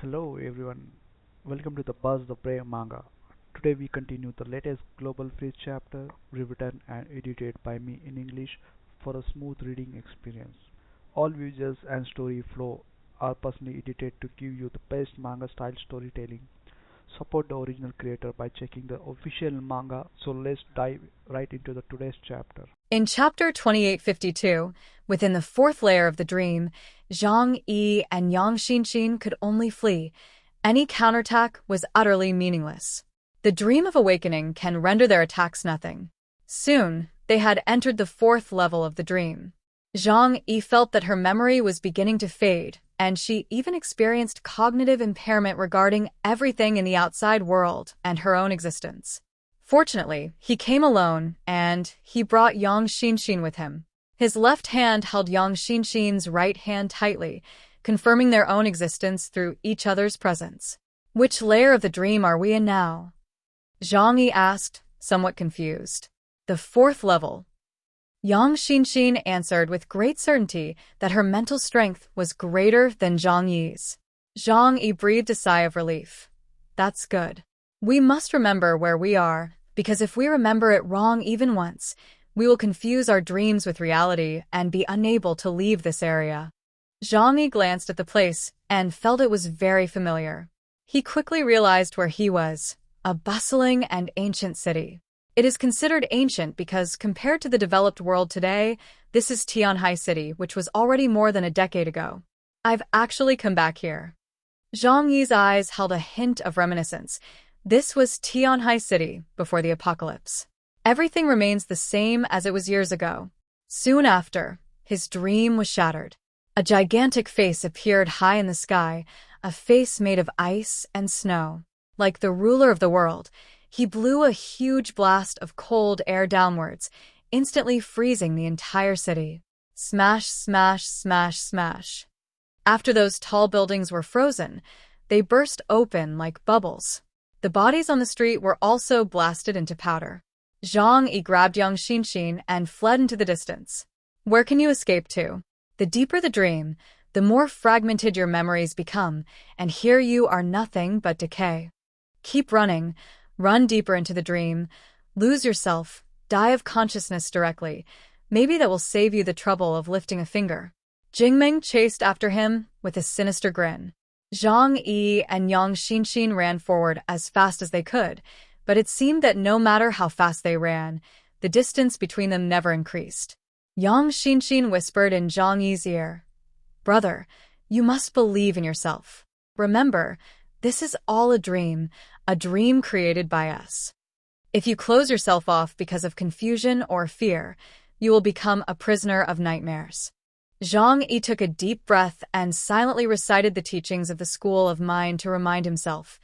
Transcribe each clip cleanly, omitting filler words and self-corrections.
Hello everyone, welcome to the Buzz the Prey Manga. Today we continue the latest Global Freeze chapter, rewritten and edited by me in English for a smooth reading experience. All visuals and story flow are personally edited to give you the best manga style storytelling. Support the original creator by checking the official manga. So let's dive right into the today's chapter. In chapter 2852, within the fourth layer of the dream, Zhang Yi and Yang Xinxin could only flee. Any counterattack was utterly meaningless. The dream of awakening can render their attacks nothing. Soon, they had entered the fourth level of the dream. Zhang Yi felt that her memory was beginning to fade, and she even experienced cognitive impairment regarding everything in the outside world and her own existence. Fortunately, he came alone, and he brought Yang Xinxin with him. His left hand held Yang Xinxin's right hand tightly, confirming their own existence through each other's presence. "Which layer of the dream are we in now?" Zhang Yi asked, somewhat confused. "The fourth level." Yang Xinxin answered with great certainty that her mental strength was greater than Zhang Yi's. Zhang Yi breathed a sigh of relief. "That's good. We must remember where we are, because if we remember it wrong even once, we will confuse our dreams with reality and be unable to leave this area." Zhang Yi glanced at the place and felt it was very familiar. He quickly realized where he was, a bustling and ancient city. It is considered ancient because, compared to the developed world today, this is Tianhai City, which was already more than a decade ago. "I've actually come back here." Zhang Yi's eyes held a hint of reminiscence. This was Tianhai City before the apocalypse. Everything remains the same as it was years ago. Soon after, his dream was shattered. A gigantic face appeared high in the sky, a face made of ice and snow. Like the ruler of the world, he blew a huge blast of cold air downwards, instantly freezing the entire city. Smash, smash, smash, smash. After those tall buildings were frozen, they burst open like bubbles. The bodies on the street were also blasted into powder. Zhang Yi grabbed Yang Xinxin and fled into the distance. Where can you escape to? The deeper the dream, the more fragmented your memories become, and here you are nothing but decay. Keep running. Run deeper into the dream, lose yourself, die of consciousness directly. Maybe that will save you the trouble of lifting a finger. Jingming chased after him with a sinister grin. Zhang Yi and Yang Xinxin ran forward as fast as they could, but it seemed that no matter how fast they ran, the distance between them never increased. Yang Xinxin whispered in Zhang Yi's ear, "Brother, you must believe in yourself. Remember, this is all a dream created by us. If you close yourself off because of confusion or fear, you will become a prisoner of nightmares." Zhang Yi took a deep breath and silently recited the teachings of the school of mind to remind himself.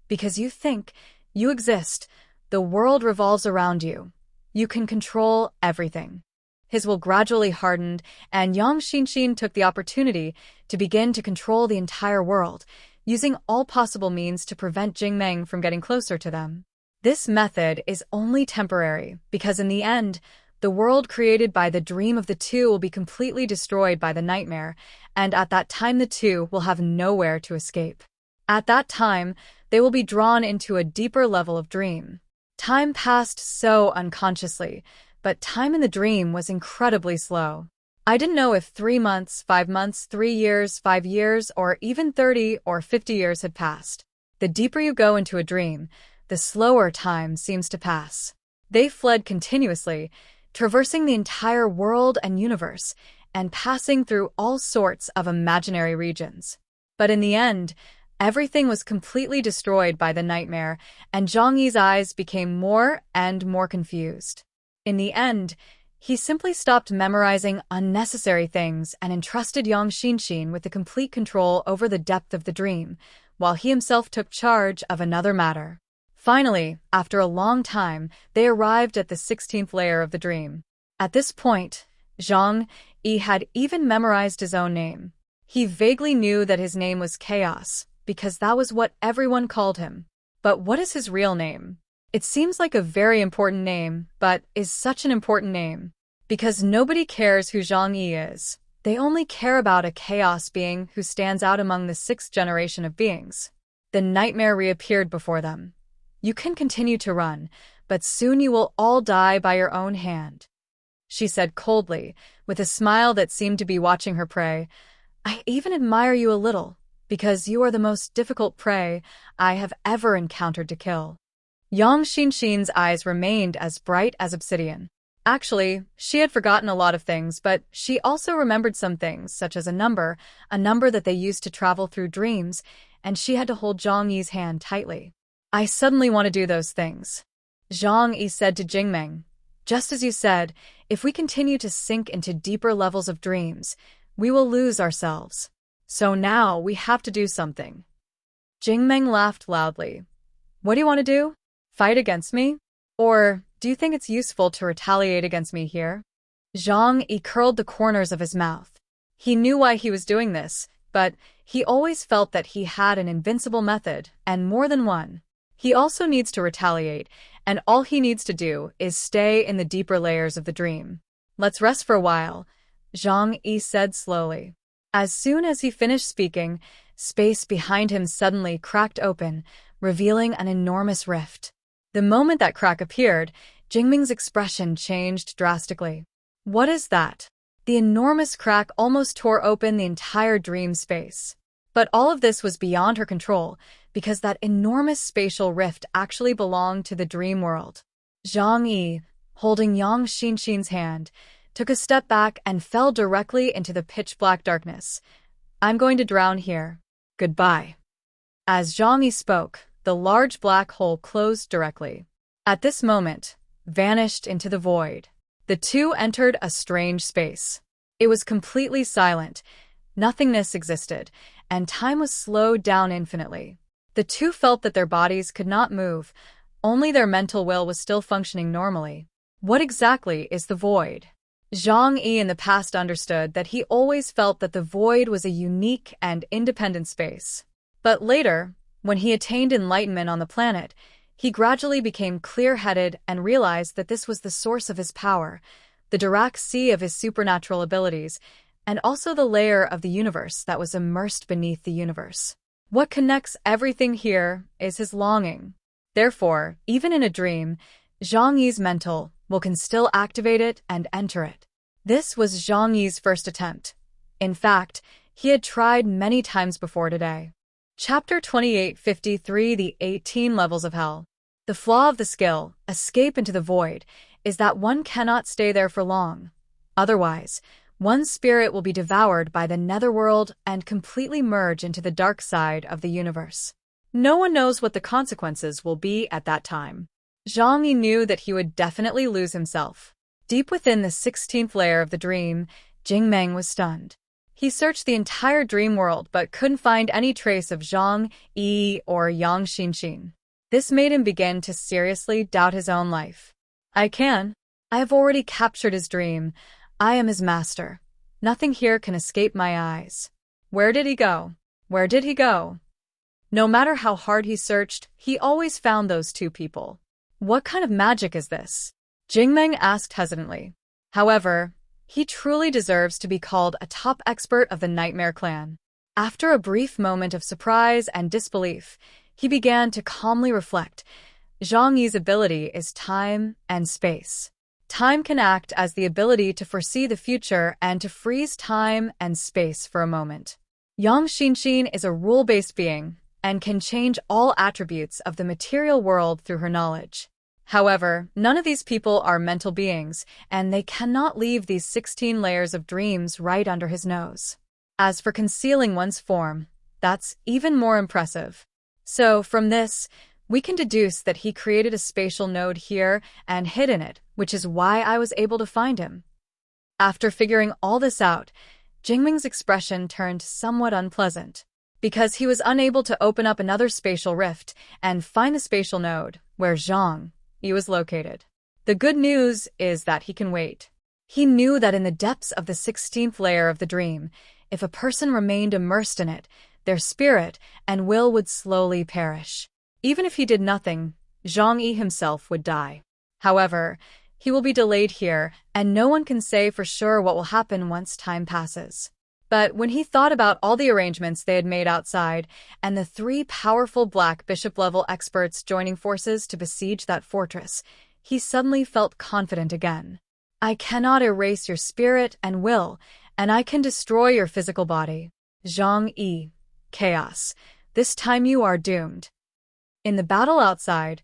Because you think, you exist, the world revolves around you. You can control everything. His will gradually hardened, and Yang Xinxin took the opportunity to begin to control the entire world, using all possible means to prevent Jingmeng from getting closer to them. This method is only temporary, because in the end, the world created by the dream of the two will be completely destroyed by the nightmare, and at that time the two will have nowhere to escape. At that time, they will be drawn into a deeper level of dream. Time passed so unconsciously, but time in the dream was incredibly slow. I didn't know if 3 months, 5 months, 3 years, 5 years, or even 30 or 50 years had passed. The deeper you go into a dream, the slower time seems to pass. They fled continuously, traversing the entire world and universe, and passing through all sorts of imaginary regions. But in the end, everything was completely destroyed by the nightmare, and Zhang Yi's eyes became more and more confused. In the end, he simply stopped memorizing unnecessary things and entrusted Yang Xinxin with the complete control over the depth of the dream, while he himself took charge of another matter. Finally, after a long time, they arrived at the 16th layer of the dream. At this point, Zhang Yi had even memorized his own name. He vaguely knew that his name was Chaos, because that was what everyone called him. But what is his real name? It seems like a very important name, but is such an important name? Because nobody cares who Zhang Yi is. They only care about a chaos being who stands out among the sixth generation of beings. The nightmare reappeared before them. You can continue to run, but soon you will all die by your own hand, she said coldly, with a smile that seemed to be watching her prey. I even admire you a little, because you are the most difficult prey I have ever encountered to kill. Yang Xinshin's eyes remained as bright as obsidian. Actually, she had forgotten a lot of things, but she also remembered some things, such as a number that they used to travel through dreams, and she had to hold Zhang Yi's hand tightly. I suddenly want to do those things, Zhang Yi said to Jingmeng. Just as you said, if we continue to sink into deeper levels of dreams, we will lose ourselves. So now we have to do something. Jingmeng laughed loudly. What do you want to do? Fight against me? Or do you think it's useful to retaliate against me here? Zhang Yi curled the corners of his mouth. He knew why he was doing this, but he always felt that he had an invincible method, and more than one. He also needs to retaliate, and all he needs to do is stay in the deeper layers of the dream. Let's rest for a while, Zhang Yi said slowly. As soon as he finished speaking, space behind him suddenly cracked open, revealing an enormous rift. The moment that crack appeared, Jingming's expression changed drastically. What is that? The enormous crack almost tore open the entire dream space. But all of this was beyond her control, because that enormous spatial rift actually belonged to the dream world. Zhang Yi, holding Yang Xinshin's hand, took a step back and fell directly into the pitch-black darkness. I'm going to drown here. Goodbye. As Zhang Yi spoke, the large black hole closed directly. At this moment, vanished into the void. The two entered a strange space. It was completely silent. Nothingness existed, and time was slowed down infinitely. The two felt that their bodies could not move, only their mental will was still functioning normally. What exactly is the void? Zhang Yi in the past understood that he always felt that the void was a unique and independent space. But later, when he attained enlightenment on the planet, he gradually became clear-headed and realized that this was the source of his power, the direct sea of his supernatural abilities, and also the layer of the universe that was immersed beneath the universe. What connects everything here is his longing. Therefore, even in a dream, Zhang Yi's mental will can still activate it and enter it. This was Zhang Yi's first attempt. In fact, he had tried many times before today. Chapter 2853 The 18 Levels of Hell. The flaw of the skill, escape into the void, is that one cannot stay there for long. Otherwise, one's spirit will be devoured by the netherworld and completely merge into the dark side of the universe. No one knows what the consequences will be at that time. Zhang Yi knew that he would definitely lose himself. Deep within the 16th layer of the dream, Jingmeng was stunned. He searched the entire dream world but couldn't find any trace of Zhang Yi or Yang Xinshin. This made him begin to seriously doubt his own life. I have already captured his dream. I am his master. Nothing here can escape my eyes. Where did he go? Where did he go? No matter how hard he searched, he always found those two people. What kind of magic is this? Jingmeng asked hesitantly. However, he truly deserves to be called a top expert of the Nightmare Clan. After a brief moment of surprise and disbelief, he began to calmly reflect. Zhang Yi's ability is time and space. Time can act as the ability to foresee the future and to freeze time and space for a moment. Yang Xinshin is a rule-based being and can change all attributes of the material world through her knowledge. However, none of these people are mental beings, and they cannot leave these 16 layers of dreams right under his nose. As for concealing one's form, that's even more impressive. So, from this, we can deduce that he created a spatial node here and hid in it, which is why I was able to find him. After figuring all this out, Jingming's expression turned somewhat unpleasant, because he was unable to open up another spatial rift and find the spatial node where Zhang Yi was located. The good news is that he can wait. He knew that in the depths of the 16th layer of the dream, if a person remained immersed in it, their spirit and will would slowly perish. Even if he did nothing, Zhang Yi himself would die. However, He will be delayed here, and no one can say for sure what will happen once time passes. But when he thought about all the arrangements they had made outside, and the 3 powerful black bishop-level experts joining forces to besiege that fortress, he suddenly felt confident again. I cannot erase your spirit and will, and I can destroy your physical body. Zhang Yi. Chaos. This time you are doomed. In the battle outside,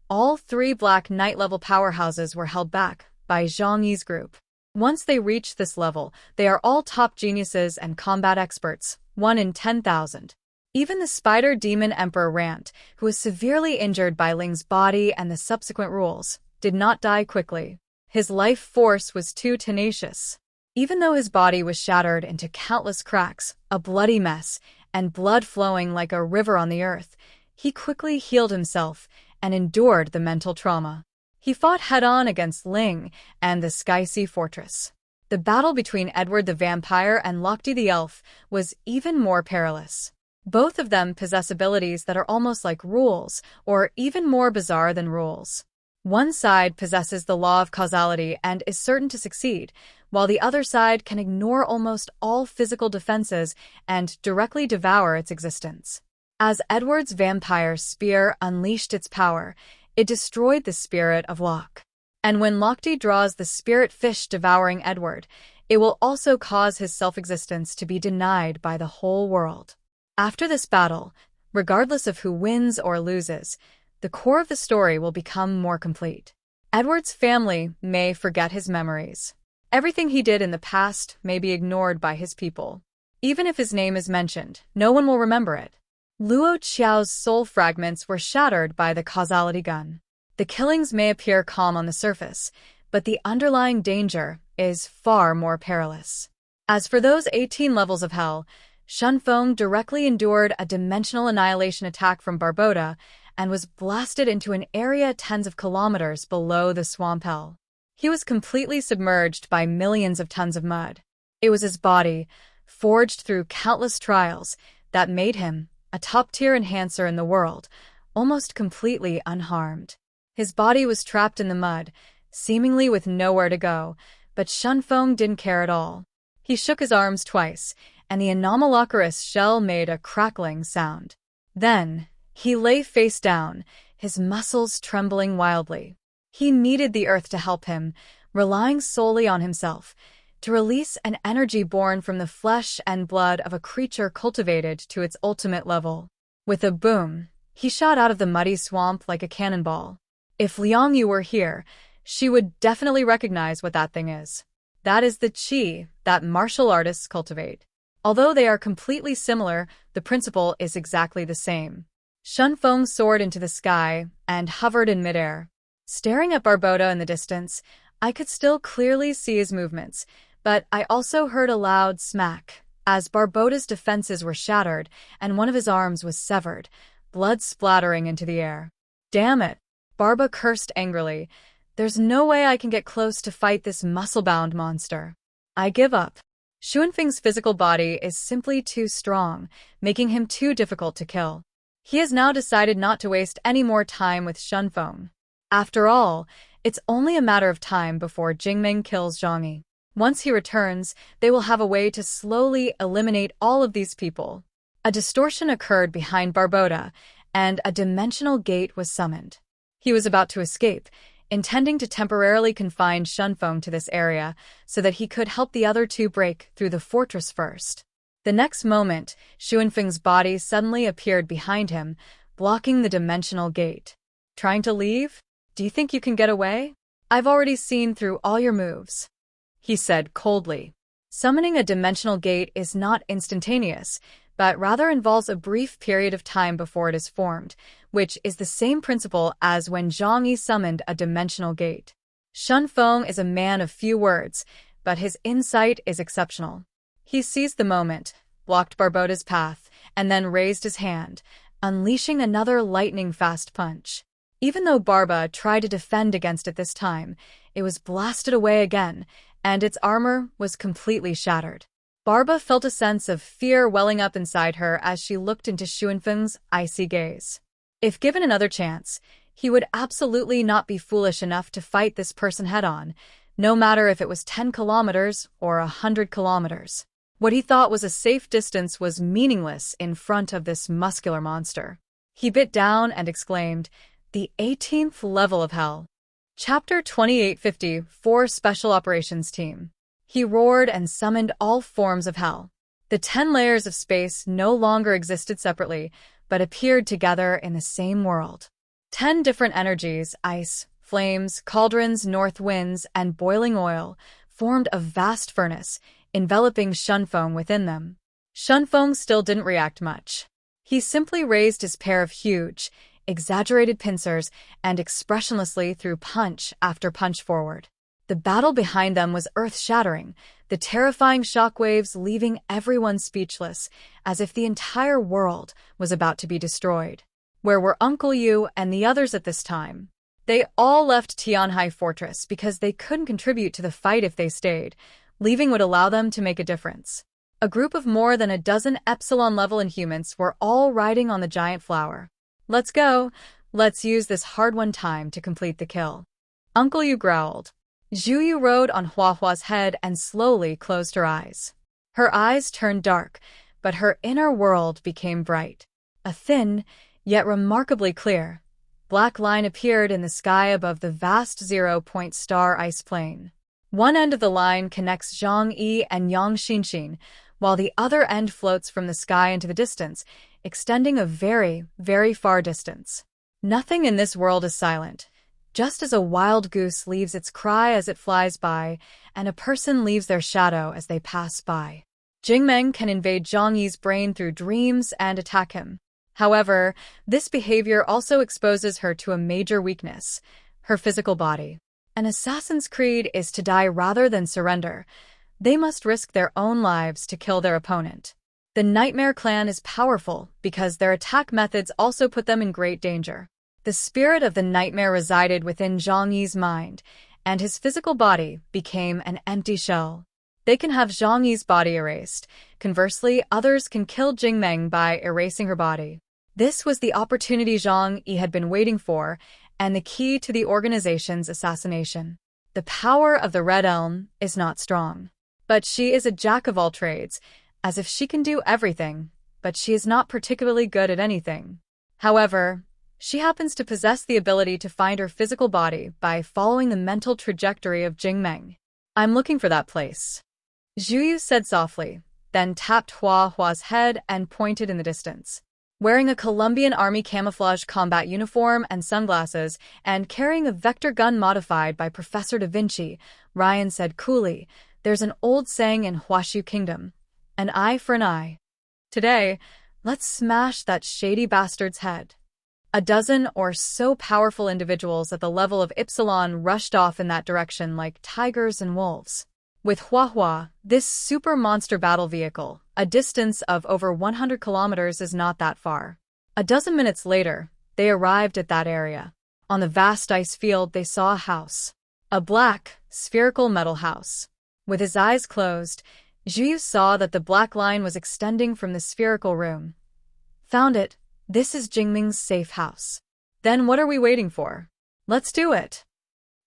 all 3 black knight-level powerhouses were held back by Zhang Yi's group. Once they reach this level, they are all top geniuses and combat experts, 1 in 10,000. Even the Spider Demon Emperor Rant, who was severely injured by Ling's body and the subsequent rules, did not die quickly. His life force was too tenacious. Even though his body was shattered into countless cracks, a bloody mess, and blood flowing like a river on the earth, he quickly healed himself and endured the mental trauma. He fought head-on against Ling and the Sky Sea Fortress. The battle between Edward the Vampire and Lochte the Elf was even more perilous. Both of them possess abilities that are almost like rules, or even more bizarre than rules. One side possesses the law of causality and is certain to succeed, while the other side can ignore almost all physical defenses and directly devour its existence. As Edward's vampire spear unleashed its power, it destroyed the spirit of Locke. And when Lochte draws the spirit fish devouring Edward, it will also cause his self-existence to be denied by the whole world. After this battle, regardless of who wins or loses, the core of the story will become more complete. Edward's family may forget his memories. Everything he did in the past may be ignored by his people. Even if his name is mentioned, no one will remember it. Luo Qiao's soul fragments were shattered by the causality gun. The killings may appear calm on the surface, but the underlying danger is far more perilous. As for those 18 levels of hell, Shunfeng directly endured a dimensional annihilation attack from Barboda and was blasted into an area tens of kilometers below the swamp hell. He was completely submerged by millions of tons of mud. It was his body, forged through countless trials, that made him a top-tier enhancer in the world, almost completely unharmed. His body was trapped in the mud, seemingly with nowhere to go, but Shunfeng didn't care at all. He shook his arms twice, and the anomalocaris shell made a crackling sound. Then, he lay face down, his muscles trembling wildly. He needed the earth to help him, relying solely on himself, to release an energy born from the flesh and blood of a creature cultivated to its ultimate level. With a boom, he shot out of the muddy swamp like a cannonball. If Liang Yu were here, she would definitely recognize what that thing is. That is the qi that martial artists cultivate. Although they are completely similar, the principle is exactly the same. Shunfeng soared into the sky and hovered in midair. Staring at Barboda in the distance, I could still clearly see his movements, but I also heard a loud smack as Barboda's defenses were shattered and one of his arms was severed, blood splattering into the air. Damn it! Barba cursed angrily. There's no way I can get close to fight this muscle-bound monster. I give up. Xuanfeng's physical body is simply too strong, making him too difficult to kill. He has now decided not to waste any more time with Shunfeng. After all, it's only a matter of time before Jingming kills Zhang Yi. Once he returns, they will have a way to slowly eliminate all of these people. A distortion occurred behind Barboda, and a dimensional gate was summoned. He was about to escape, intending to temporarily confine Shunfeng to this area so that he could help the other two break through the fortress first. The next moment, Xuanfeng's body suddenly appeared behind him, blocking the dimensional gate. Trying to leave? Do you think you can get away? I've already seen through all your moves, he said coldly. Summoning a dimensional gate is not instantaneous, but rather involves a brief period of time before it is formed, which is the same principle as when Zhang Yi summoned a dimensional gate. Shunfeng is a man of few words, but his insight is exceptional. He seized the moment, blocked Barboda's path, and then raised his hand, unleashing another lightning-fast punch. Even though Barba tried to defend against it this time, it was blasted away again, and its armor was completely shattered. Barba felt a sense of fear welling up inside her as she looked into Xuanfeng's icy gaze. If given another chance, He would absolutely not be foolish enough to fight this person head-on, no matter if it was 10 kilometers or 100 kilometers. What he thought was a safe distance was meaningless in front of this muscular monster. He bit down and exclaimed, "The 18th level of hell." Chapter 2854 Special Operations Team. He roared and summoned all forms of hell. The 10 layers of space no longer existed separately, but appeared together in the same world. 10 different energies, ice, flames, cauldrons, north winds, and boiling oil, formed a vast furnace, enveloping Shunfeng within them. Shunfeng still didn't react much. He simply raised his pair of huge, exaggerated pincers and expressionlessly threw punch after punch forward. The battle behind them was earth-shattering, the terrifying shockwaves leaving everyone speechless, as if the entire world was about to be destroyed. Where were Uncle Yu and the others at this time? They all left Tianhai Fortress because they couldn't contribute to the fight if they stayed. Leaving would allow them to make a difference. A group of more than a dozen Epsilon-level Inhumans were all riding on the giant flower. "Let's go. Let's use this hard-won time to complete the kill." Uncle Yu growled. Zhu Yu rode on Huahua's head and slowly closed her eyes. Her eyes turned dark, but her inner world became bright. A thin, yet remarkably clear, black line appeared in the sky above the vast zero-point star ice plain. One end of the line connects Zhang Yi and Yang Xinxin, while the other end floats from the sky into the distance, extending a very, very far distance. Nothing in this world is silent. Just as a wild goose leaves its cry as it flies by, and a person leaves their shadow as they pass by. Jingmeng can invade Zhang Yi's brain through dreams and attack him. However, this behavior also exposes her to a major weakness, her physical body. An assassin's creed is to die rather than surrender. They must risk their own lives to kill their opponent. The Nightmare Clan is powerful because their attack methods also put them in great danger. The spirit of the nightmare resided within Zhang Yi's mind, and his physical body became an empty shell. They can have Zhang Yi's body erased. Conversely, others can kill Jingmeng by erasing her body. This was the opportunity Zhang Yi had been waiting for, and the key to the organization's assassination. The power of the Red Elm is not strong. But she is a jack of all trades, as if she can do everything, but she is not particularly good at anything. However, she happens to possess the ability to find her physical body by following the mental trajectory of Jingmeng. "I'm looking for that place," Zhu Yu said softly, then tapped Huahua's head and pointed in the distance. Wearing a Colombian Army camouflage combat uniform and sunglasses, and carrying a vector gun modified by Professor Da Vinci, Ryan said coolly, "There's an old saying in Huashu Kingdom, an eye for an eye. Today, let's smash that shady bastard's head." A dozen or so powerful individuals at the level of Epsilon rushed off in that direction like tigers and wolves. With Huahua, this super monster battle vehicle, a distance of over 100 kilometers is not that far. A dozen minutes later, they arrived at that area. On the vast ice field, they saw a house. A black, spherical metal house. With his eyes closed, Zhu Yu saw that the black line was extending from the spherical room. "Found it. This is Jingming's safe house." "Then what are we waiting for? Let's do it."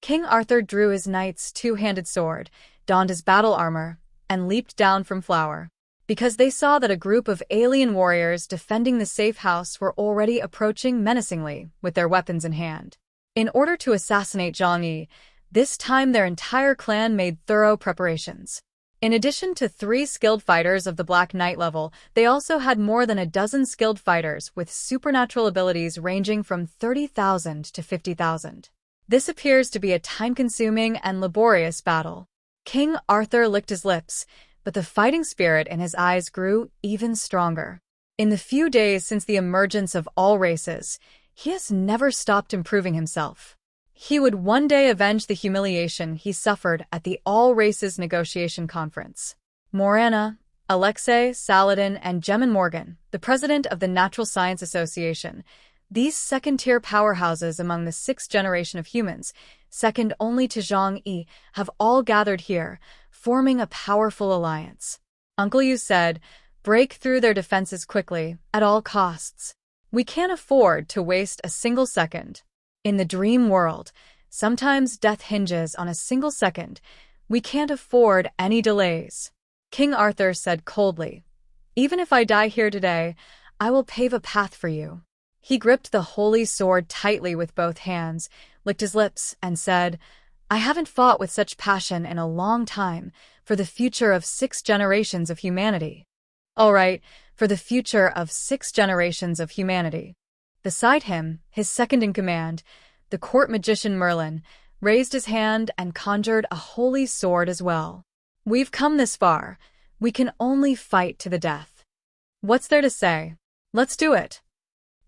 King Arthur drew his knight's two-handed sword, donned his battle armor, and leaped down from Flower. Because they saw that a group of alien warriors defending the safe house were already approaching menacingly with their weapons in hand. In order to assassinate Zhang Yi, this time their entire clan made thorough preparations. In addition to 3 skilled fighters of the Black Knight level, they also had more than a dozen skilled fighters with supernatural abilities ranging from 30,000 to 50,000. This appears to be a time-consuming and laborious battle. King Arthur licked his lips, but the fighting spirit in his eyes grew even stronger. In the few days since the emergence of all races, he has never stopped improving himself. He would one day avenge the humiliation he suffered at the All Races Negotiation Conference. Morana, Alexei, Saladin, and Gemma Morgan, the president of the Natural Science Association, these second-tier powerhouses among the 6th generation of humans, second only to Zhang Yi, have all gathered here, forming a powerful alliance. Uncle Yu said, "Break through their defenses quickly, at all costs. We can't afford to waste a single second." In the dream world, sometimes death hinges on a single second. We can't afford any delays. King Arthur said coldly, "Even if I die here today, I will pave a path for you." He gripped the holy sword tightly with both hands, licked his lips, and said, "I haven't fought with such passion in a long time, for the future of 6 generations of humanity." All right, for the future of 6 generations of humanity. Beside him, his second-in-command, the court magician Merlin, raised his hand and conjured a holy sword as well. "We've come this far. We can only fight to the death. What's there to say? Let's do it."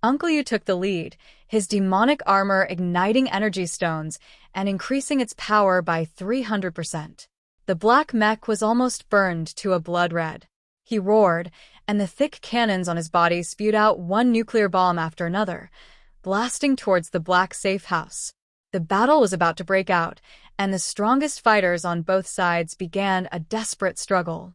Uncle Yu took the lead, his demonic armor igniting energy stones and increasing its power by 300%. The black mech was almost burned to a blood red. He roared, and the thick cannons on his body spewed out one nuclear bomb after another, blasting towards the black safe house. The battle was about to break out, and the strongest fighters on both sides began a desperate struggle.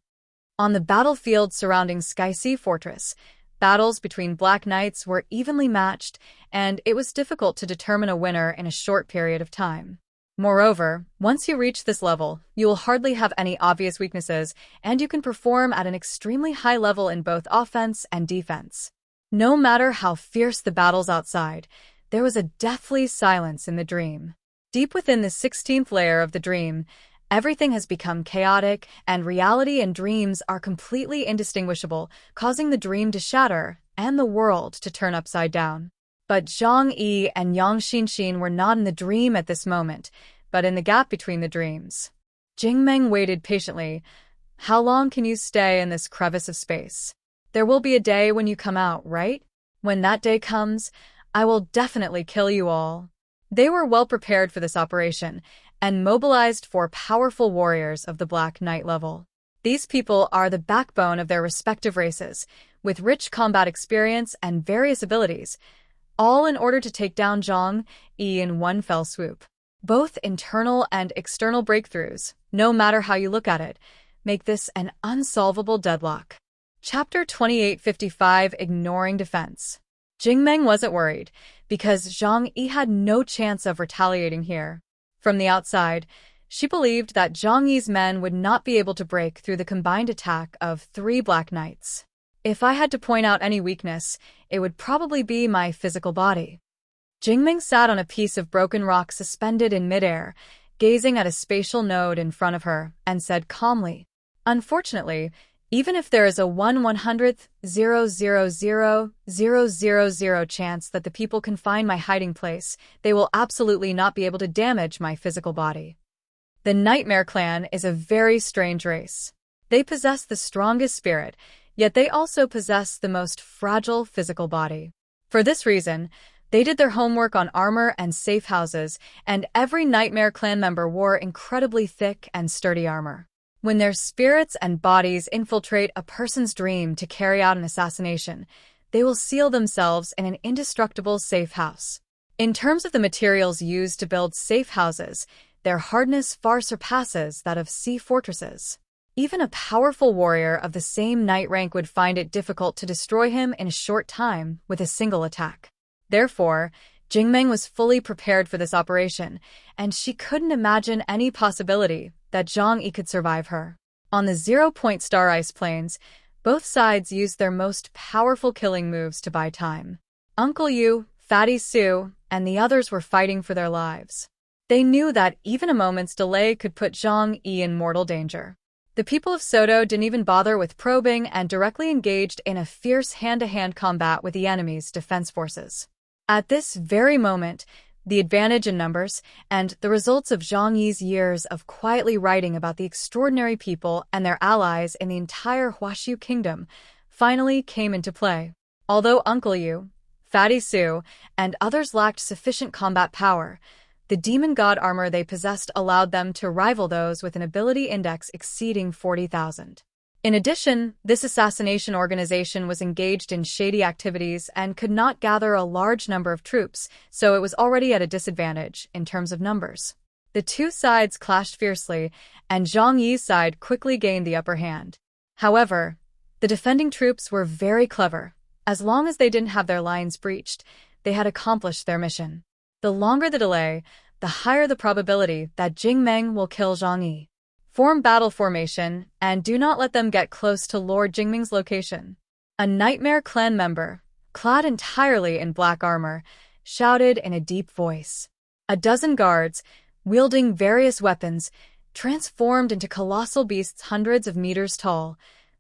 On the battlefield surrounding Sky Sea Fortress, battles between Black Knights were evenly matched, and it was difficult to determine a winner in a short period of time. Moreover, once you reach this level, you will hardly have any obvious weaknesses, and you can perform at an extremely high level in both offense and defense. No matter how fierce the battles outside, there was a deathly silence in the dream. Deep within the 16th layer of the dream, everything has become chaotic, and reality and dreams are completely indistinguishable, causing the dream to shatter and the world to turn upside down. But Zhang Yi and Yang Xinxin were not in the dream at this moment, but in the gap between the dreams. Jingmeng waited patiently. "How long can you stay in this crevice of space? There will be a day when you come out, right? When that day comes, I will definitely kill you all." They were well prepared for this operation, and mobilized 4 powerful warriors of the Black Knight level. These people are the backbone of their respective races, with rich combat experience and various abilities, all in order to take down Zhang Yi in one fell swoop. Both internal and external breakthroughs, no matter how you look at it, make this an unsolvable deadlock. Chapter 2855, Ignoring Defense. Jingmeng wasn't worried, because Zhang Yi had no chance of retaliating here. From the outside, she believed that Zhang Yi's men would not be able to break through the combined attack of 3 Black Knights. "If I had to point out any weakness, it would probably be my physical body." Jingming sat on a piece of broken rock suspended in midair, gazing at a spatial node in front of her, and said calmly, "Unfortunately, even if there is a 1/100,000,000 chance that the people can find my hiding place, they will absolutely not be able to damage my physical body." The Nightmare Clan is a very strange race. They possess the strongest spirit, yet they also possess the most fragile physical body. For this reason, they did their homework on armor and safe houses, and every Nightmare Clan member wore incredibly thick and sturdy armor. When their spirits and bodies infiltrate a person's dream to carry out an assassination, they will seal themselves in an indestructible safe house. In terms of the materials used to build safe houses, their hardness far surpasses that of sea fortresses. Even a powerful warrior of the same knight rank would find it difficult to destroy him in a short time with a single attack. Therefore, Jingmeng was fully prepared for this operation, and she couldn't imagine any possibility that Zhang Yi could survive her. On the 0-point star ice plains, both sides used their most powerful killing moves to buy time. Uncle Yu, Fatty Sue, and the others were fighting for their lives. They knew that even a moment's delay could put Zhang Yi in mortal danger. The people of Soto didn't even bother with probing and directly engaged in a fierce hand-to-hand combat with the enemy's defense forces. At this very moment, the advantage in numbers, and the results of Zhang Yi's years of quietly writing about the extraordinary people and their allies in the entire Huashu kingdom finally came into play. Although Uncle Yu, Fatty Sue, and others lacked sufficient combat power, the demon god armor they possessed allowed them to rival those with an ability index exceeding 40,000. In addition, this assassination organization was engaged in shady activities and could not gather a large number of troops, so it was already at a disadvantage in terms of numbers. The two sides clashed fiercely, and Zhang Yi's side quickly gained the upper hand. However, the defending troops were very clever. As long as they didn't have their lines breached, they had accomplished their mission. The longer the delay, the higher the probability that Jing Meng will kill Zhang Yi. Form battle formation, and do not let them get close to Lord Jingming's location. A Nightmare Clan member, clad entirely in black armor, shouted in a deep voice. A dozen guards, wielding various weapons, transformed into colossal beasts hundreds of meters tall,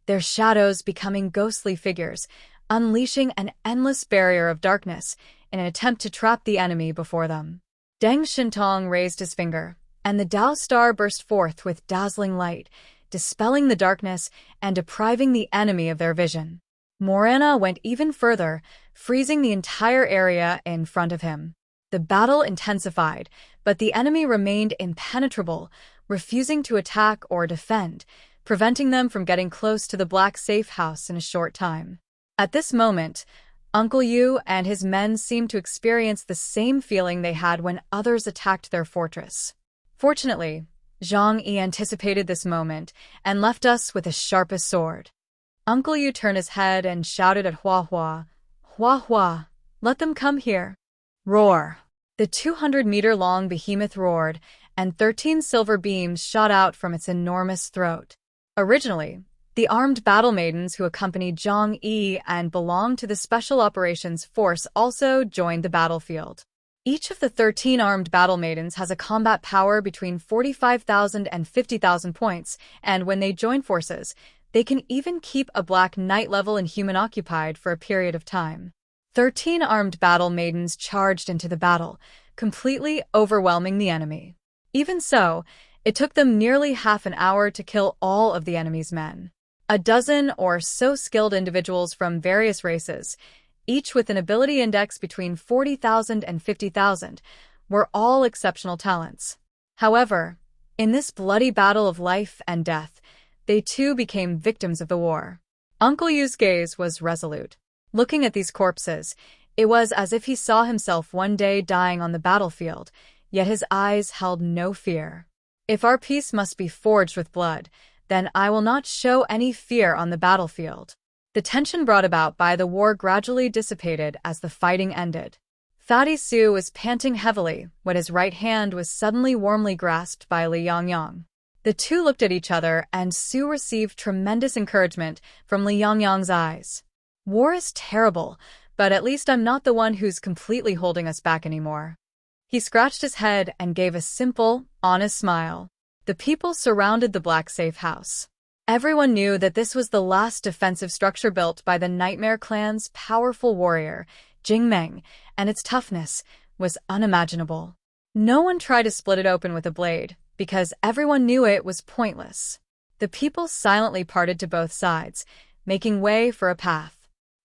their shadows becoming ghostly figures, unleashing an endless barrier of darkness in an attempt to trap the enemy before them. Deng Shintong raised his finger, and the Tao Star burst forth with dazzling light, dispelling the darkness and depriving the enemy of their vision. Morana went even further, freezing the entire area in front of him. The battle intensified, but the enemy remained impenetrable, refusing to attack or defend, preventing them from getting close to the black safe house in a short time. At this moment, Uncle Yu and his men seemed to experience the same feeling they had when others attacked their fortress. Fortunately, Zhang Yi anticipated this moment and left us with the sharpest sword. Uncle Yu turned his head and shouted at Hua Hua, "Hua Hua, let them come here." Roar! The 200-meter-long behemoth roared, and 13 silver beams shot out from its enormous throat. Originally, the armed battle maidens who accompanied Zhang Yi and belonged to the Special Operations Force also joined the battlefield. Each of the 13 armed battle maidens has a combat power between 45,000 and 50,000 points, and when they join forces, they can even keep a Black Knight level inhuman occupied for a period of time. 13 armed battle maidens charged into the battle, completely overwhelming the enemy. Even so, it took them nearly half an hour to kill all of the enemy's men. A dozen or so skilled individuals from various races, each with an ability index between 40,000 and 50,000, were all exceptional talents. However, in this bloody battle of life and death, they too became victims of the war. Uncle Yu's gaze was resolute. Looking at these corpses, it was as if he saw himself one day dying on the battlefield, yet his eyes held no fear. If our peace must be forged with blood, then I will not show any fear on the battlefield. The tension brought about by the war gradually dissipated as the fighting ended. Fatty Su was panting heavily when his right hand was suddenly warmly grasped by Li Yangyang. The two looked at each other, and Su received tremendous encouragement from Li Yangyang's eyes. War is terrible, but at least I'm not the one who's completely holding us back anymore. He scratched his head and gave a simple, honest smile. The people surrounded the Black Safe House. Everyone knew that this was the last defensive structure built by the Nightmare Clan's powerful warrior, Jing Meng, and its toughness was unimaginable. No one tried to split it open with a blade, because everyone knew it was pointless. The people silently parted to both sides, making way for a path.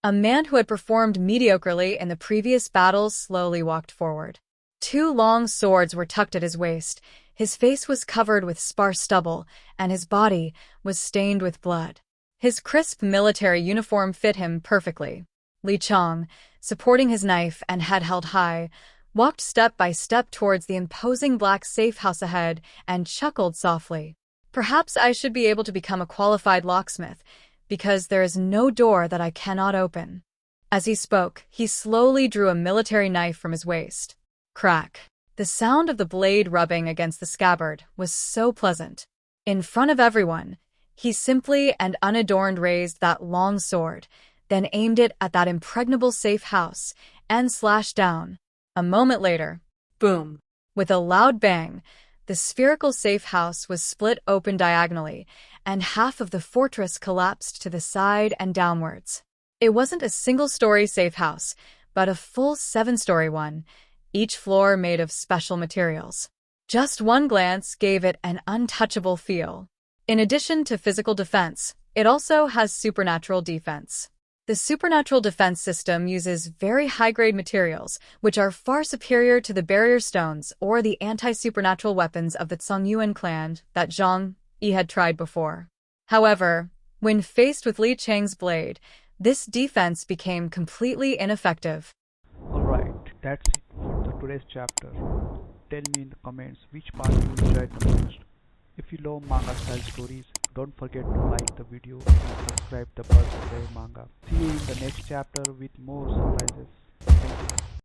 A man who had performed mediocrely in the previous battles slowly walked forward. 2 long swords were tucked at his waist, his face was covered with sparse stubble, and his body was stained with blood. His crisp military uniform fit him perfectly. Li Chong, supporting his knife and head held high, walked step by step towards the imposing black safe house ahead and chuckled softly. Perhaps I should be able to become a qualified locksmith, because there is no door that I cannot open. As he spoke, he slowly drew a military knife from his waist. Crack. The sound of the blade rubbing against the scabbard was so pleasant. In front of everyone, he simply and unadorned raised that long sword, then aimed it at that impregnable safe house, and slashed down. A moment later, boom! With a loud bang, the spherical safe house was split open diagonally, and half of the fortress collapsed to the side and downwards. It wasn't a single-story safe house, but a full 7-story one, each floor made of special materials. Just one glance gave it an untouchable feel. In addition to physical defense, it also has supernatural defense. The supernatural defense system uses very high-grade materials, which are far superior to the barrier stones or the anti-supernatural weapons of the Tsongyuan clan that Zhang Yi had tried before. However, when faced with Li Cheng's blade, this defense became completely ineffective. Alright, that's it for today's chapter. Tell me in the comments which part you enjoyed the most. If you love manga style stories, don't forget to like the video and subscribe the Buzz Play Manga. See you in the next chapter with more surprises. Thank you.